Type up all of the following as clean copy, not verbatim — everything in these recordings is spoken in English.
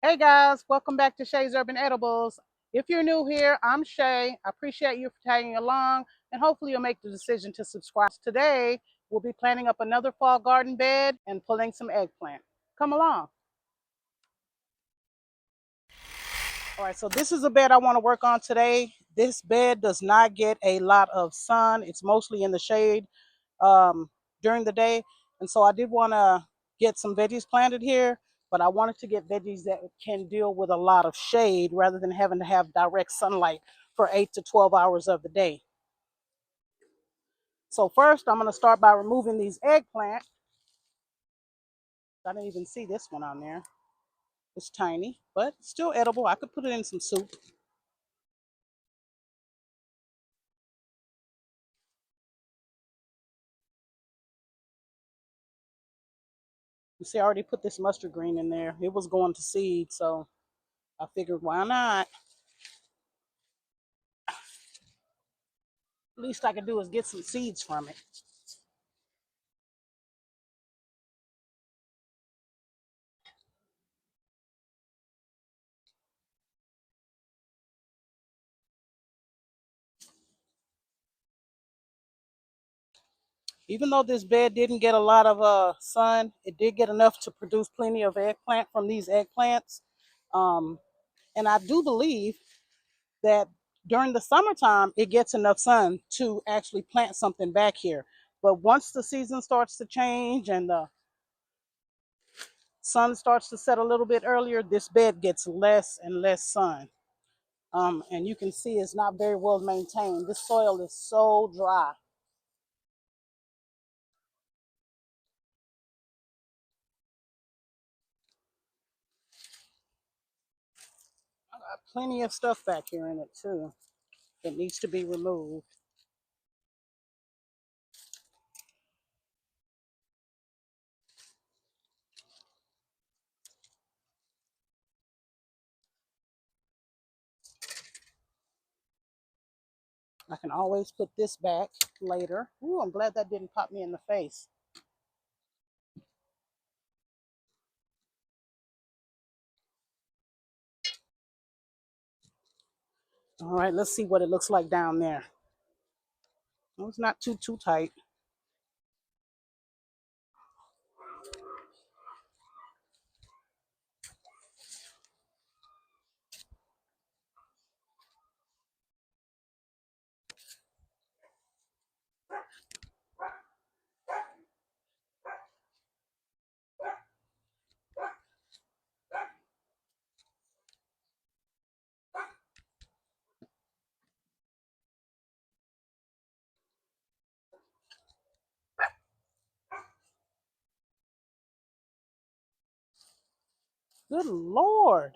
Hey guys, welcome back to Shay's Urban Edibles. If you're new here, I'm Shay. I appreciate you for tagging along, and hopefully you'll make the decision to subscribe. Today, we'll be planting up another fall garden bed and pulling some eggplant. Come along. All right, so this is a bed I want to work on today. This bed does not get a lot of sun. It's mostly in the shade um, during the day. And so I did want to get some veggies planted here, but I wanted to get veggies that can deal with a lot of shade rather than having to have direct sunlight for 8 to 12 hours of the day. So first, I'm going to start by removing these eggplant. I didn't even see this one on there. It's tiny, but still edible. I could put it in some soup. You see, I already put this mustard green in there. It was going to seed, so I figured why not? Least I can do is get some seeds from it. Even though this bed didn't get a lot of sun, it did get enough to produce plenty of eggplant from these eggplants. Um, and I do believe that during the summertime, it gets enough sun to actually plant something back here. But once the season starts to change and the sun starts to set a little bit earlier, this bed gets less and less sun. And you can see it's not very well maintained. This soil is so dry. I got plenty of stuff back here in it too that needs to be removed. I can always put this back later. Ooh, I'm glad that didn't pop me in the face. All right, let's see what it looks like down there. Well, it's not too tight. Good Lord.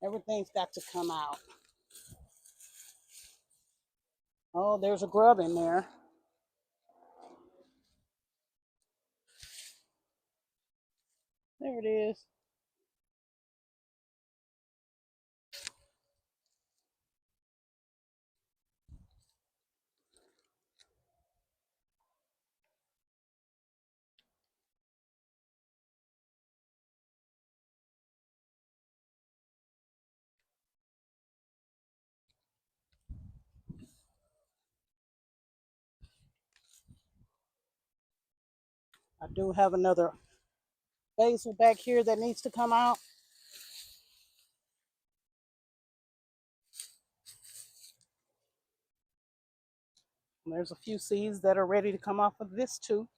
Everything's got to come out. Oh, there's a grub in there. There it is. I do have another basil back here that needs to come out. And there's a few seeds that are ready to come off of this too.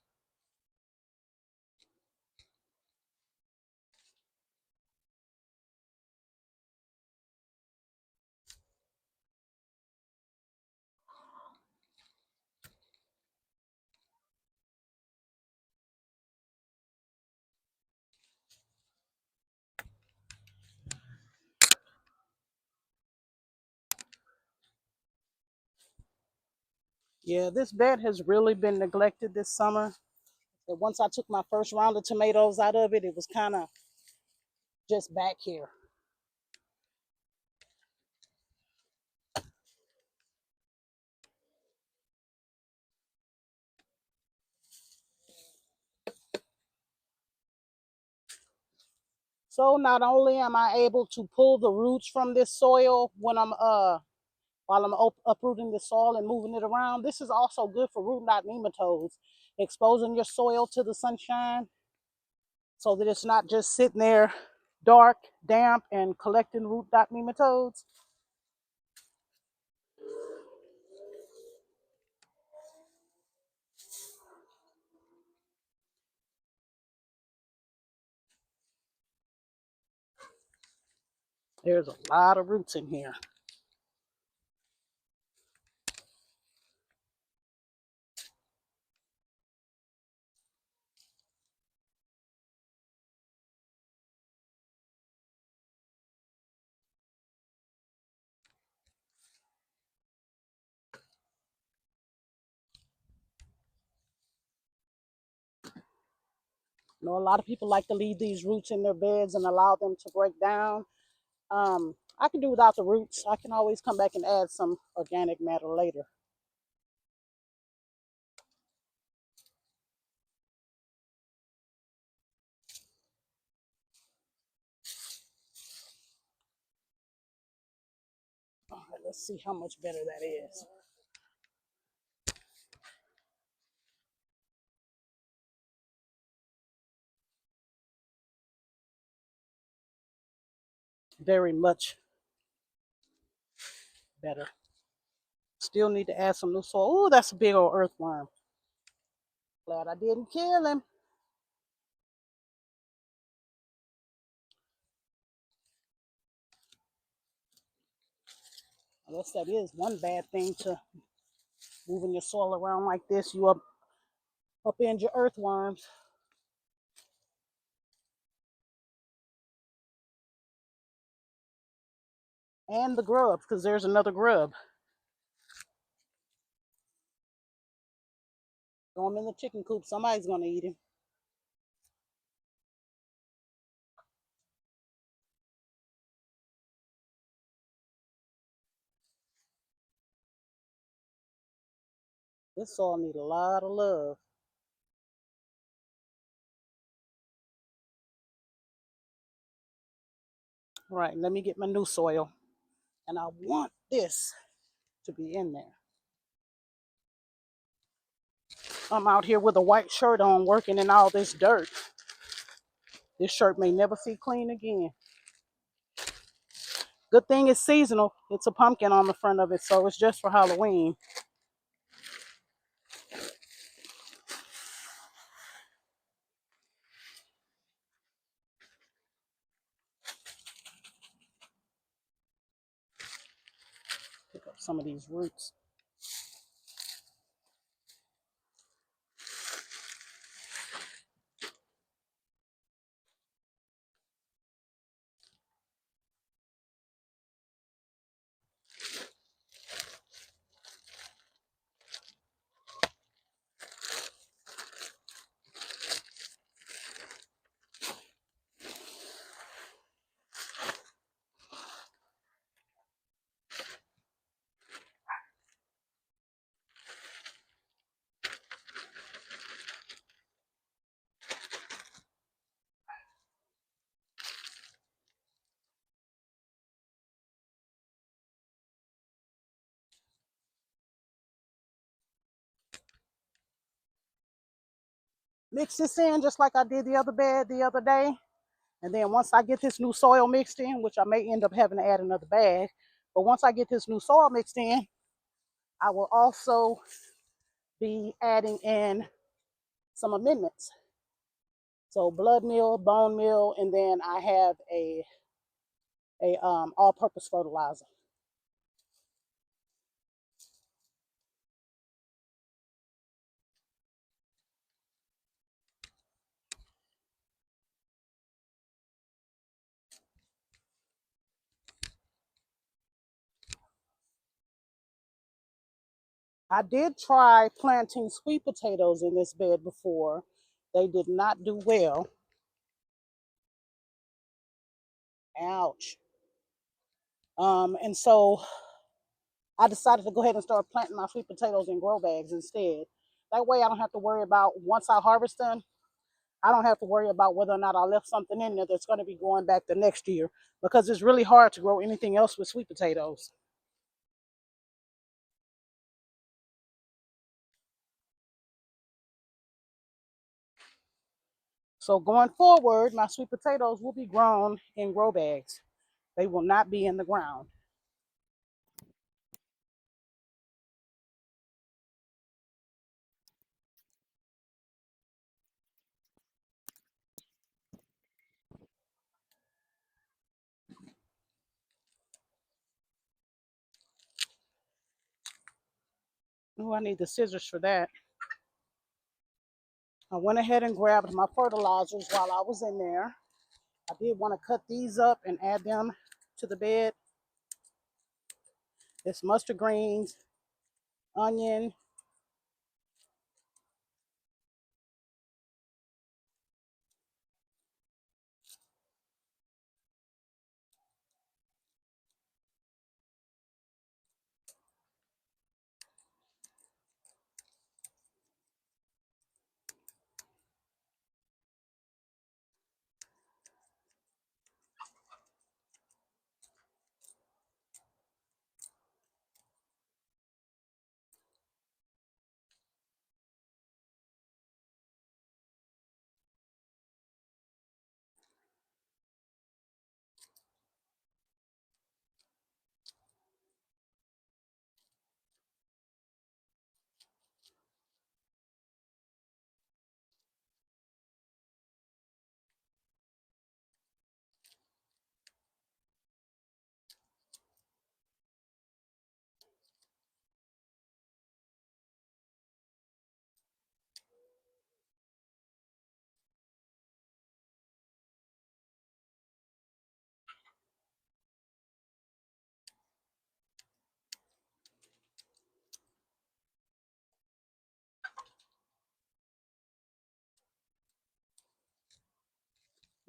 Yeah, this bed has really been neglected this summer. And once I took my first round of tomatoes out of it, it was kind of just back here. So not only am I able to pull the roots from this soil when I'm while I'm uprooting the soil and moving it around, this is also good for root knot nematodes, exposing your soil to the sunshine so that it's not just sitting there dark, damp, and collecting root knot nematodes. There's a lot of roots in here. You know, a lot of people like to leave these roots in their beds and allow them to break down. I can do without the roots. I can always come back and add some organic matter later. All right, let's see how much better that is. Very much better. Still need to add some new soil. Oh, that's a big old earthworm. Glad I didn't kill him. I guess that is one bad thing to moving your soil around like this. You upend your earthworms. And the grubs, because there's another grub. Throw him in the chicken coop. Somebody's going to eat him. This soil needs a lot of love. All right, let me get my new soil. And I want this to be in there. I'm out here with a white shirt on working in all this dirt. This shirt may never see clean again. Good thing it's seasonal. It's a pumpkin on the front of it, so it's just for Halloween. Pick up some of these roots. Mix this in just like I did the other bed the other day. And then once I get this new soil mixed in, which I may end up having to add another bag, but once I get this new soil mixed in, I will also be adding in some amendments. So blood meal, bone meal, and then I have a all-purpose fertilizer. I did try planting sweet potatoes in this bed before. They did not do well. Ouch. And so I decided to go ahead and start planting my sweet potatoes in grow bags instead. That way I don't have to worry about once I harvest them, I don't have to worry about whether or not I left something in there that's going to be going back the next year, because it's really hard to grow anything else with sweet potatoes. So going forward, my sweet potatoes will be grown in grow bags. They will not be in the ground. Oh, I need the scissors for that. I went ahead and grabbed my fertilizers while I was in there. I did want to cut these up and add them to the bed. It's mustard greens, onion,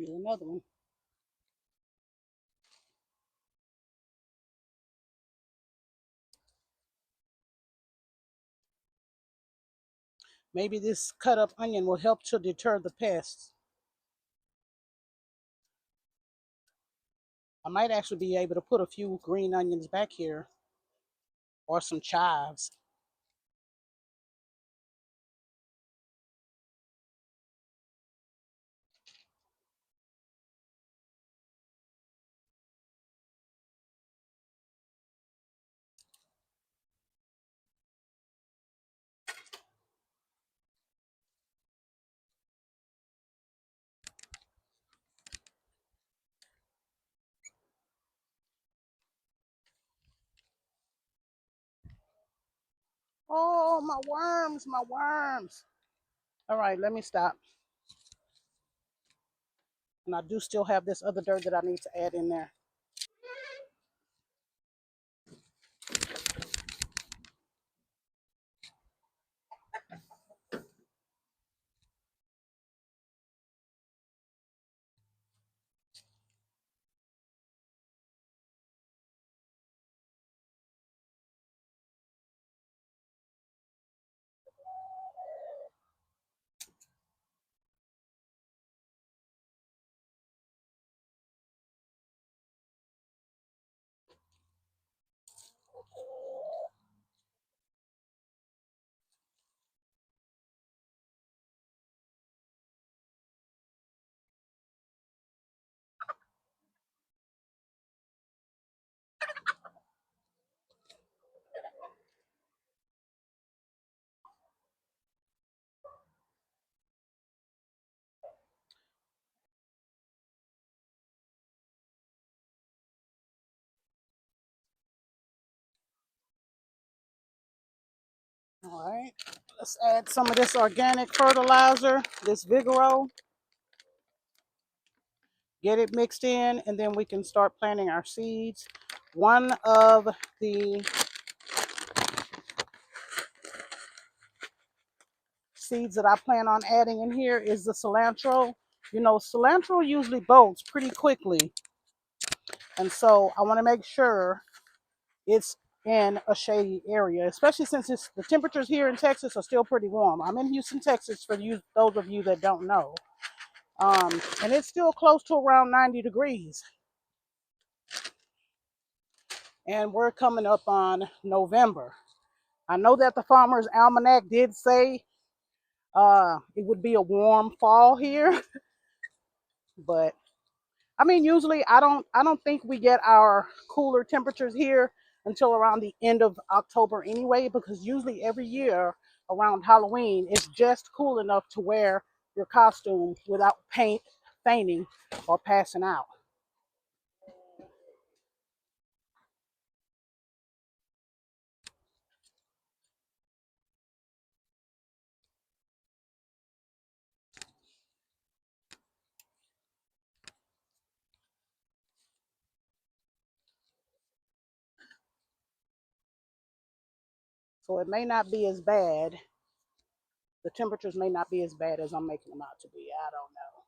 here's another one. Maybe this cut up onion will help to deter the pests. I might actually be able to put a few green onions back here or some chives. Oh, my worms, my worms. All right, let me stop. And I do still have this other dirt that I need to add in there. All right, let's add some of this organic fertilizer, this Vigoro. Get it mixed in, and then we can start planting our seeds. One of the seeds that I plan on adding in here is the cilantro. You know, cilantro usually bolts pretty quickly, and so I want to make sure it's in a shady area, especially since the temperatures here in Texas are still pretty warm. I'm in Houston, Texas, for you, those of you that don't know. And it's still close to around 90 degrees. And we're coming up on November. I know that the Farmer's Almanac did say it would be a warm fall here, but I mean, usually I don't think we get our cooler temperatures here until around the end of October anyway, because usually every year around Halloween it's just cool enough to wear your costume without fainting or passing out. So it may not be as bad. The temperatures may not be as bad as I'm making them out to be. I don't know.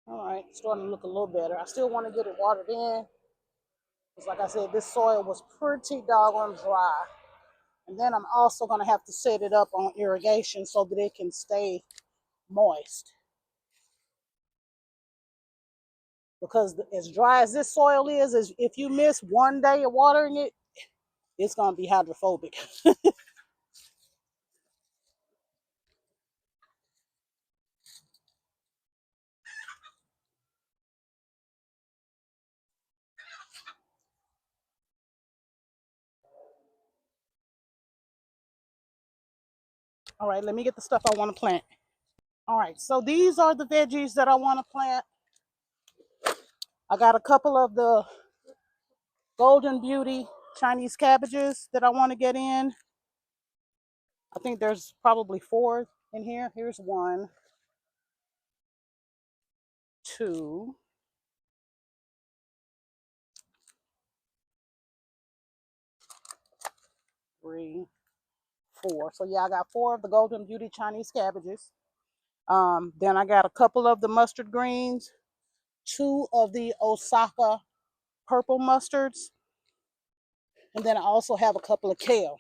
All right, starting to look a little better. I still want to get it watered in. Because like I said, this soil was pretty doggone dry. And then I'm also going to have to set it up on irrigation so that it can stay moist. Because as dry as this soil is if you miss one day of watering it, it's going to be hydrophobic. All right, let me get the stuff I want to plant. All right, so these are the veggies that I want to plant. I got a couple of the Golden Beauty Chinese cabbages that I want to get in. I think there's probably 4 in here. Here's 1, 2, 3, 4. So yeah, I got 4 of the Golden Beauty Chinese cabbages. Then I got a couple of the mustard greens, 2 of the Osaka purple mustards, and then I also have a couple of kale.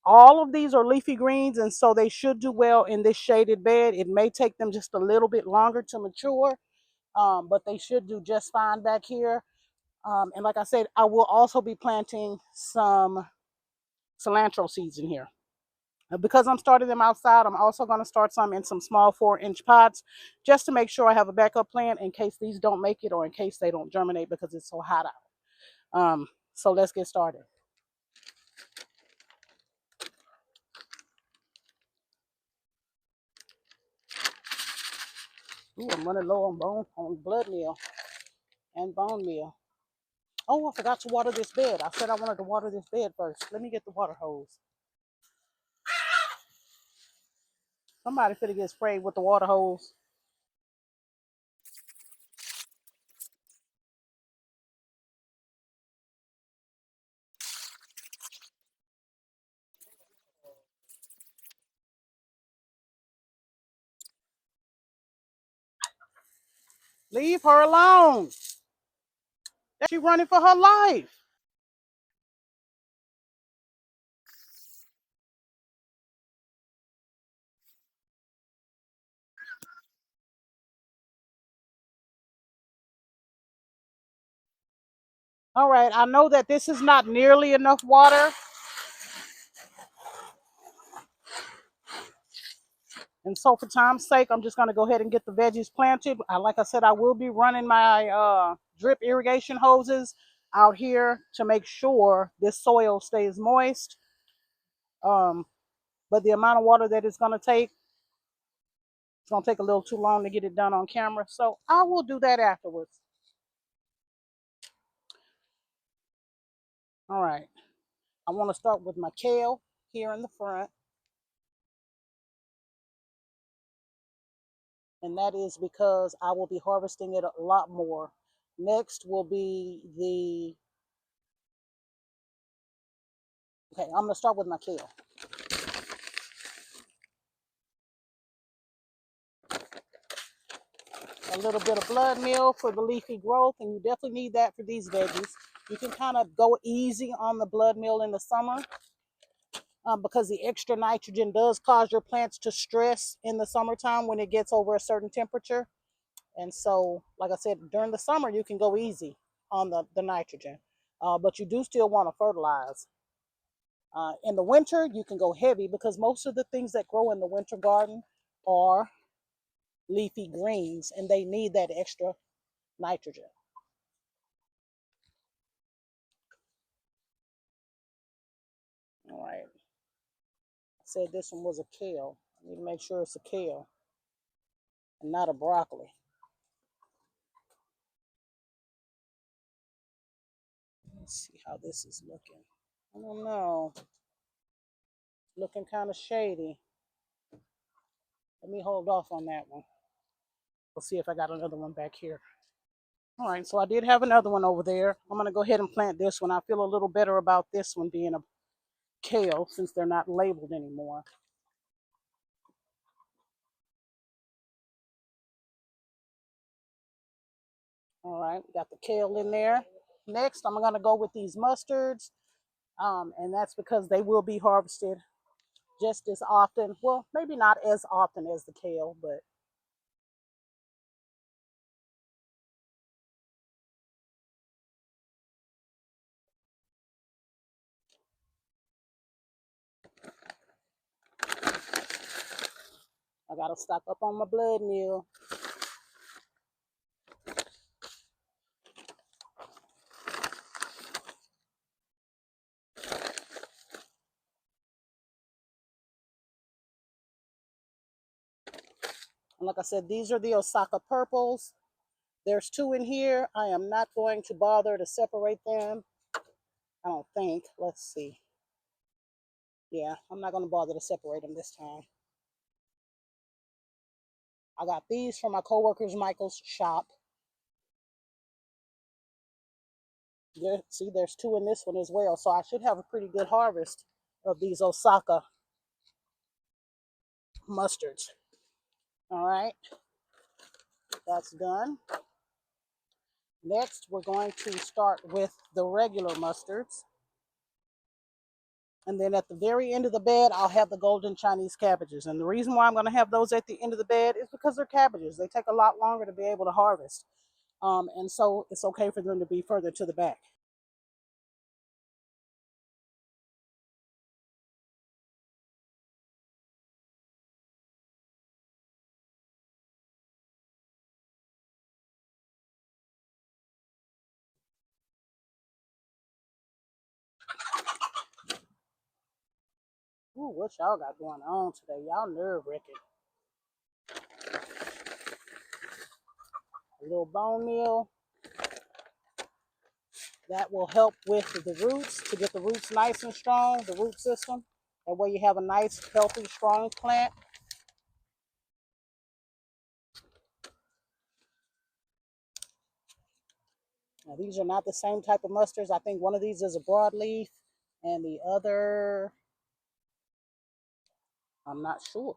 All of these are leafy greens, and so they should do well in this shaded bed. It may take them just a little bit longer to mature, but they should do just fine back here. And like I said, I will also be planting some cilantro seeds in here. Because I'm starting them outside, I'm also going to start some in some small 4-inch pots just to make sure I have a backup plan in case these don't make it or in case they don't germinate because it's so hot out. So let's get started. Ooh, I'm running low on blood meal and bone meal. Oh, I forgot to water this bed. I said I wanted to water this bed first. Let me get the water hose. Somebody finna get sprayed with the water hose. Leave her alone. She running for her life. All right, I know that this is not nearly enough water. And so for time's sake, I'm just gonna go ahead and get the veggies planted. Like I said, I will be running my drip irrigation hoses out here to make sure this soil stays moist. But the amount of water that it's gonna take, going to take a little too long to get it done on camera. So I will do that afterwards. All right. I want to start with my kale here in the front. And that is because I will be harvesting it a lot more. Next will be okay, I'm going to start with my kale. A little bit of blood meal for the leafy growth, and you definitely need that for these veggies. You can kind of go easy on the blood meal in the summer because the extra nitrogen does cause your plants to stress in the summertime when it gets over a certain temperature. And so, like I said, during the summer, you can go easy on the nitrogen, but you do still want to fertilize. In the winter, you can go heavy because most of the things that grow in the winter garden are leafy greens, and they need that extra nitrogen. All right. I said this one was a kale. I need to make sure it's a kale and not a broccoli. Let's see how this is looking. I don't know. Looking kind of shady. Let me hold off on that one. We'll see if I got another one back here. All right, so I did have another one over there. I'm going to go ahead and plant this one. I feel a little better about this one being a kale since they're not labeled anymore. All right, got the kale in there. Next, I'm going to go with these mustards, and that's because they will be harvested just as often. Well, maybe not as often as the kale, but I got to stock up on my blood meal. And like I said, these are the Osaka purples. There's two in here. I am not going to bother to separate them. I don't think. Let's see. Yeah, I'm not going to bother to separate them this time. I got these from my coworker's Michael's shop. See, there's two in this one as well. So I should have a pretty good harvest of these Osaka mustards. All right, that's done. Next, we're going to start with the regular mustards. And then at the very end of the bed, I'll have the golden Chinese cabbages. And the reason why I'm going to have those at the end of the bed is because they're cabbages. They take a lot longer to be able to harvest. And so it's okay for them to be further to the back. Ooh, what y'all got going on today? Y'all nerve wracking. A little bone meal. That will help with the roots, to get the roots nice and strong, the root system. That way you have a nice, healthy, strong plant. Now, these are not the same type of mustards. I think one of these is a broadleaf and the other, I'm not sure.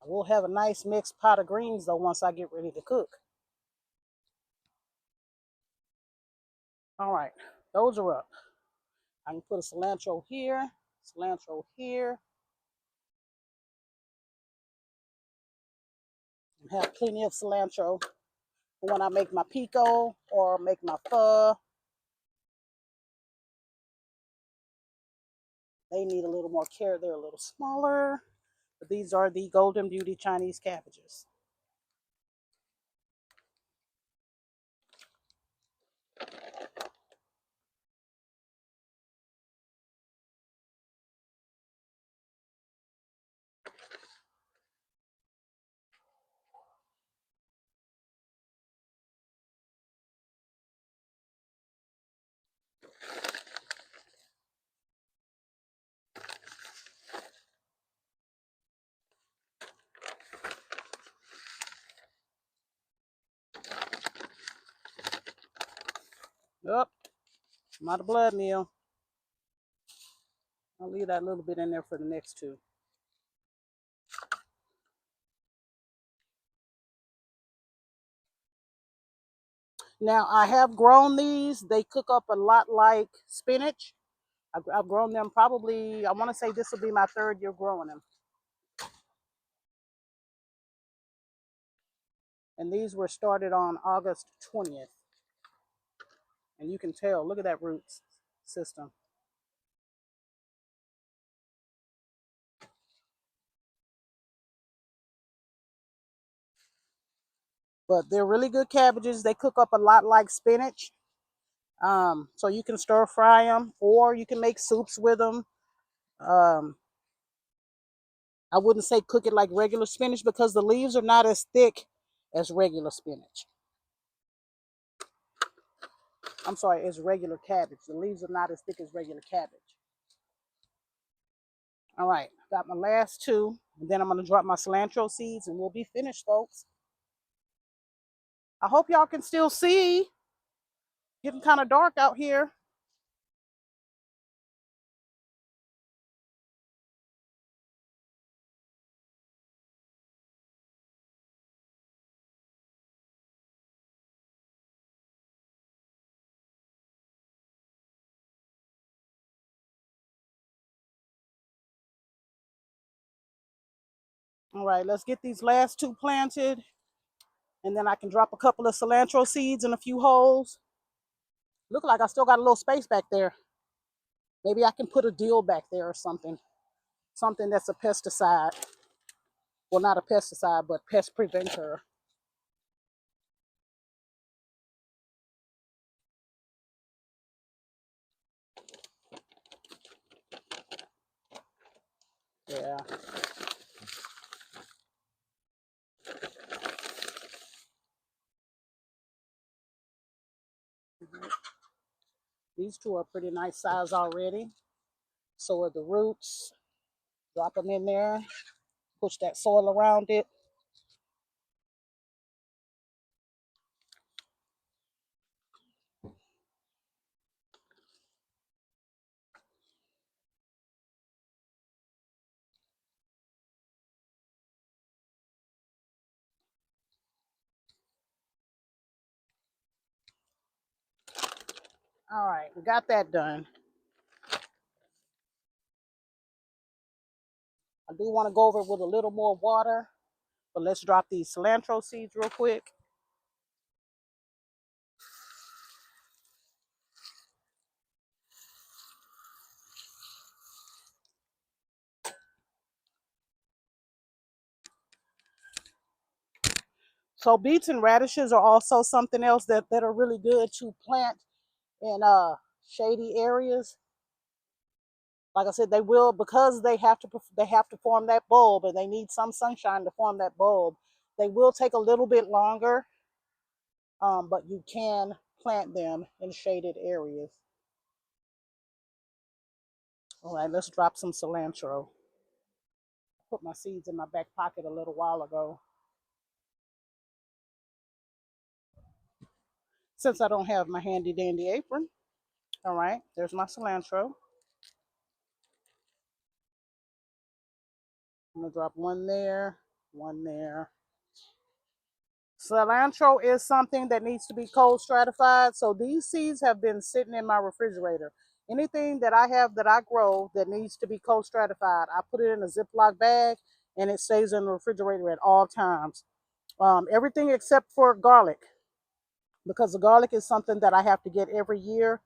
I will have a nice mixed pot of greens though once I get ready to cook. All right, those are up. I can put a cilantro here, and have plenty of cilantro for when I make my pico or make my pho. They need a little more care. They're a little smaller, but these are the Golden Beauty Chinese cabbages. Not a blood meal. I'll leave that little bit in there for the next two. Now I have grown these. They cook up a lot like spinach. I've grown them probably, I want to say this will be my third year growing them. And these were started on August 20th. And you can tell, look at that roots system. But they're really good cabbages. They cook up a lot like spinach. So you can stir fry them or you can make soups with them. Um, I wouldn't say cook it like regular spinach because the leaves are not as thick as regular spinach. I'm sorry, as regular cabbage. The leaves are not as thick as regular cabbage. All right, got my last two. And then I'm going to drop my cilantro seeds and we'll be finished, folks. I hope y'all can still see. Getting kind of dark out here. All right, let's get these last two planted. And then I can drop a couple of cilantro seeds in a few holes. Look like I still got a little space back there. Maybe I can put a deal back there or something. Something that's a pesticide. Well, not a pesticide, but pest preventer. Yeah. These two are pretty nice size already. So are the roots. Drop them in there. Push that soil around it. All right, we got that done. I do want to go over it with a little more water, but let's drop these cilantro seeds real quick. So beets and radishes are also something else that are really good to plant in shady areas. Like I said, they will because they have to form that bulb and they need some sunshine to form that bulb. They will take a little bit longer, but you can plant them in shaded areas. All right, let's drop some cilantro. Put my seeds in my back pocket a little while ago. Since I don't have my handy dandy apron. All right, there's my cilantro. I'm gonna drop one there, one there. Cilantro is something that needs to be cold stratified. So these seeds have been sitting in my refrigerator. Anything that I have that I grow that needs to be cold stratified, I put it in a Ziploc bag and it stays in the refrigerator at all times. Everything except for garlic, because the garlic is something that I have to get every year.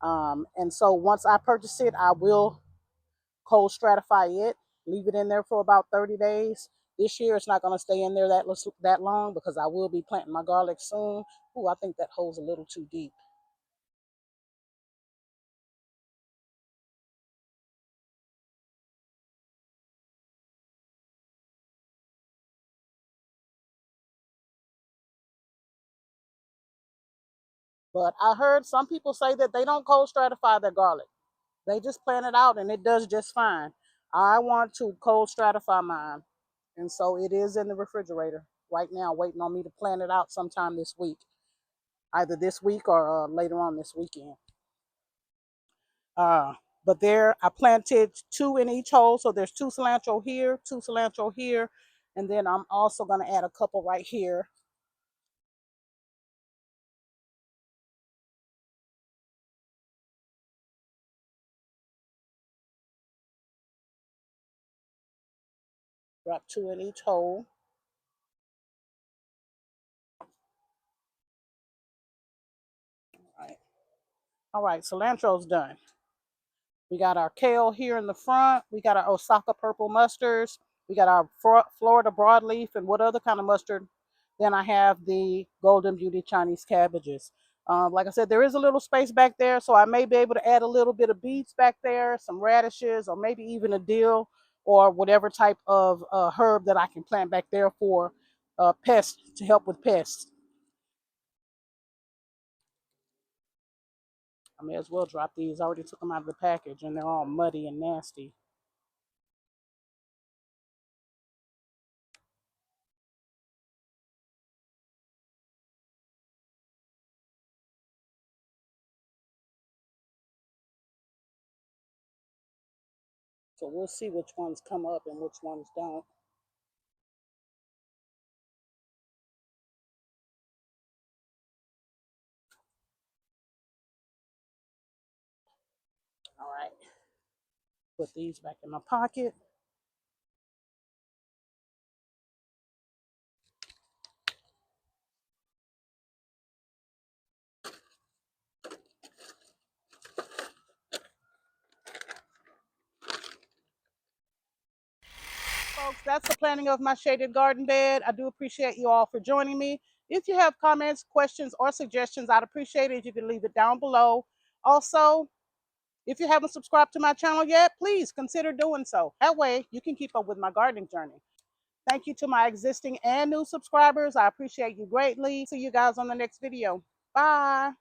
And so once I purchase it, I will cold stratify it, leave it in there for about 30 days. This year, it's not going to stay in there that long because I will be planting my garlic soon. Ooh, I think that hole's a little too deep. But I heard some people say that they don't cold stratify their garlic. They just plant it out and it does just fine. I want to cold stratify mine. And so it is in the refrigerator right now, waiting on me to plant it out sometime this week, either this week or later on this weekend. But there, I planted 2 in each hole. So there's 2 cilantro here, 2 cilantro here. And then I'm also going to add a couple right here. Drop 2 in each hole. All right. All right, cilantro's done. We got our kale here in the front. We got our Osaka purple mustards. We got our Florida broadleaf and what other kind of mustard. Then I have the Golden Beauty Chinese cabbages. Like I said, there is a little space back there, so I may be able to add a little bit of beets back there, some radishes, or maybe even a dill or whatever type of herb that I can plant back there for pests, to help with pests. I may as well drop these. I already took them out of the package and they're all muddy and nasty. So we'll see which ones come up and which ones don't. All right. Put these back in my pocket. Folks, that's the planting of my shaded garden bed. I do appreciate you all for joining me. If you have comments, questions, or suggestions, I'd appreciate it if you could leave it down below. Also, if you haven't subscribed to my channel yet, please consider doing so. That way, you can keep up with my gardening journey. Thank you to my existing and new subscribers. I appreciate you greatly. See you guys on the next video. Bye.